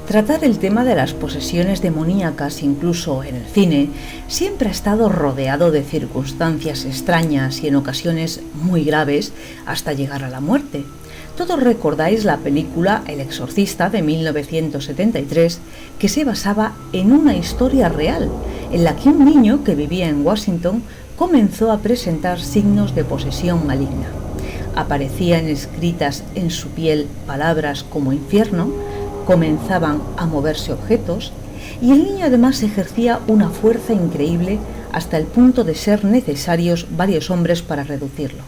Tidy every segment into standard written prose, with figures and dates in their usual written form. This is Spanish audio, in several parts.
Tratar el tema de las posesiones demoníacas, incluso en el cine, siempre ha estado rodeado de circunstancias extrañas y en ocasiones muy graves hasta llegar a la muerte. Todos recordáis la película El Exorcista de 1973, que se basaba en una historia real, en la que un niño que vivía en Washington comenzó a presentar signos de posesión maligna. Aparecían escritas en su piel palabras como infierno, comenzaban a moverse objetos y el niño además ejercía una fuerza increíble hasta el punto de ser necesarios varios hombres para reducirlo.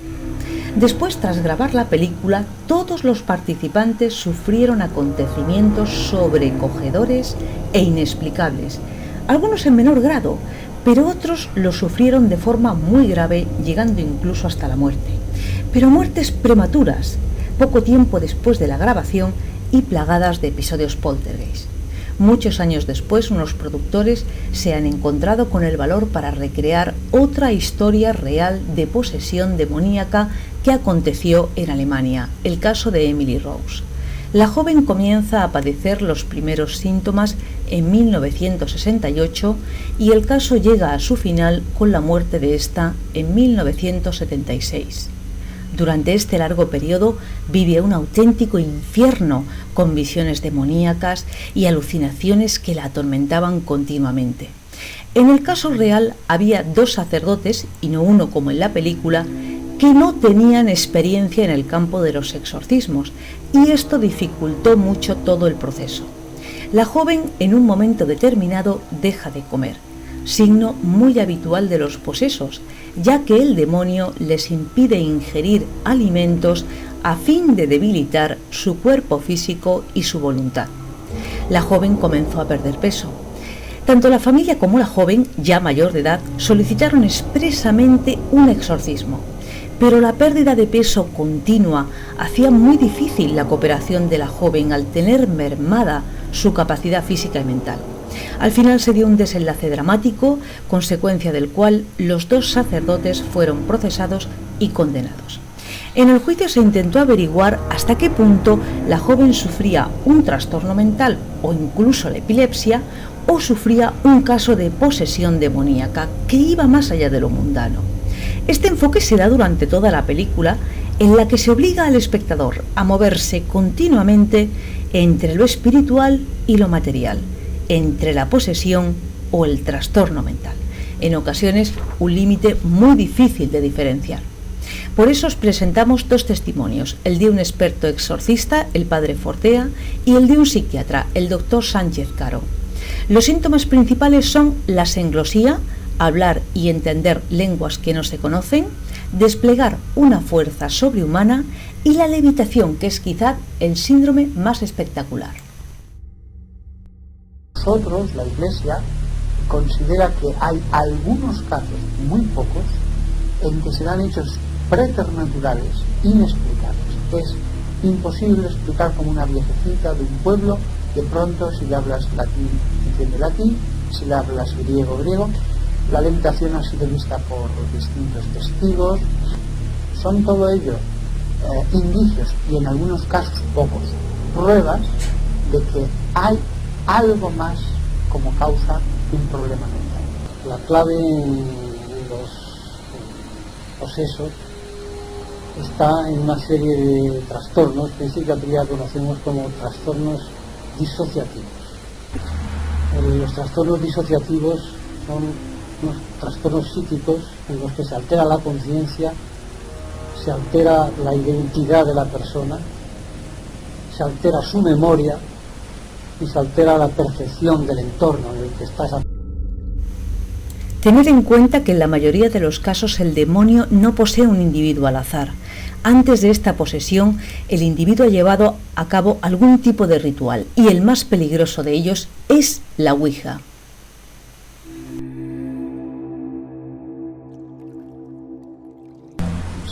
Después, tras grabar la película, todos los participantes sufrieron acontecimientos sobrecogedores e inexplicables, algunos en menor grado, pero otros lo sufrieron de forma muy grave, llegando incluso hasta la muerte. Pero muertes prematuras, poco tiempo después de la grabación y plagadas de episodios poltergeist. Muchos años después, unos productores se han encontrado con el valor para recrear otra historia real de posesión demoníaca que aconteció en Alemania, el caso de Emily Rose. La joven comienza a padecer los primeros síntomas en 1968 y el caso llega a su final con la muerte de esta en 1976. Durante este largo periodo vive un auténtico infierno con visiones demoníacas y alucinaciones que la atormentaban continuamente. En el caso real había 2 sacerdotes, y no uno como en la película, que no tenían experiencia en el campo de los exorcismos, y esto dificultó mucho todo el proceso. La joven en un momento determinado deja de comer, signo muy habitual de los posesos, ya que el demonio les impide ingerir alimentos a fin de debilitar su cuerpo físico y su voluntad. La joven comenzó a perder peso. Tanto la familia como la joven, ya mayor de edad, solicitaron expresamente un exorcismo, pero la pérdida de peso continua hacía muy difícil la cooperación de la joven al tener mermada su capacidad física y mental. Al final se dio un desenlace dramático, consecuencia del cual los 2 sacerdotes fueron procesados y condenados. En el juicio se intentó averiguar hasta qué punto la joven sufría un trastorno mental o incluso la epilepsia, o sufría un caso de posesión demoníaca que iba más allá de lo mundano. Este enfoque se da durante toda la película, en la que se obliga al espectador a moverse continuamente entre lo espiritual y lo material, entre la posesión o el trastorno mental, en ocasiones un límite muy difícil de diferenciar. Por eso os presentamos 2 testimonios, el de un experto exorcista, el padre Fortea, y el de un psiquiatra, el doctor Sánchez Caro. Los síntomas principales son la senglosía, hablar y entender lenguas que no se conocen, desplegar una fuerza sobrehumana y la levitación, que es quizá el síndrome más espectacular. Nosotros, la Iglesia, considera que hay algunos casos, muy pocos, en que se dan hechos preternaturales, inexplicables. Es imposible explicar como una viejecita de un pueblo, de pronto si le hablas latín, entiende latín, si le hablas griego, griego. La levitación ha sido vista por distintos testigos. Son todo ello indicios, y en algunos casos pocos, pruebas de que hay algo más como causa de un problema mental. La clave de los posesos está en una serie de trastornos que en psiquiatría conocemos como trastornos disociativos. Los trastornos disociativos son unos trastornos psíquicos en los que se altera la conciencia, se altera la identidad de la persona, se altera su memoria y se altera la percepción del entorno en el que está esa. Tened en cuenta que en la mayoría de los casos el demonio no posee un individuo al azar. Antes de esta posesión, el individuo ha llevado a cabo algún tipo de ritual, y el más peligroso de ellos es la Ouija.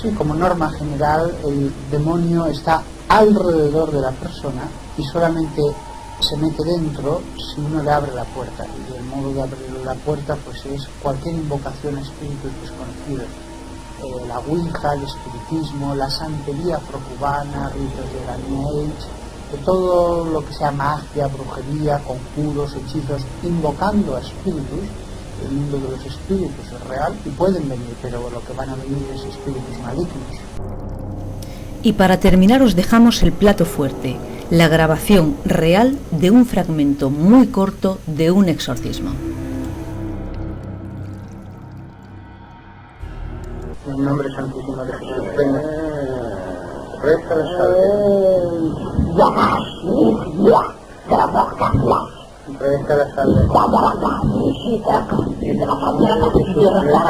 Sí, como norma general, el demonio está alrededor de la persona y solamente se mete dentro si uno le abre la puerta, y el modo de abrir la puerta pues es cualquier invocación a espíritus desconocidos, la Ouija, el espiritismo, la santería procubana, ritos de la New Age, de todo lo que sea magia, brujería, conjuros, hechizos, invocando a espíritus. El mundo de los espíritus es real y pueden venir, pero lo que van a venir es espíritus malignos. Y para terminar os dejamos el plato fuerte, la grabación real de un fragmento muy corto de un exorcismo. En nombre santísimo de Jesús, venga. Reza la salve. Reza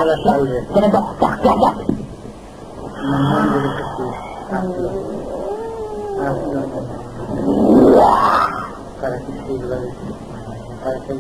la salve. Reza la salve. En el nombre de Jesús. Hazlo. Para que sirva de ti. Para que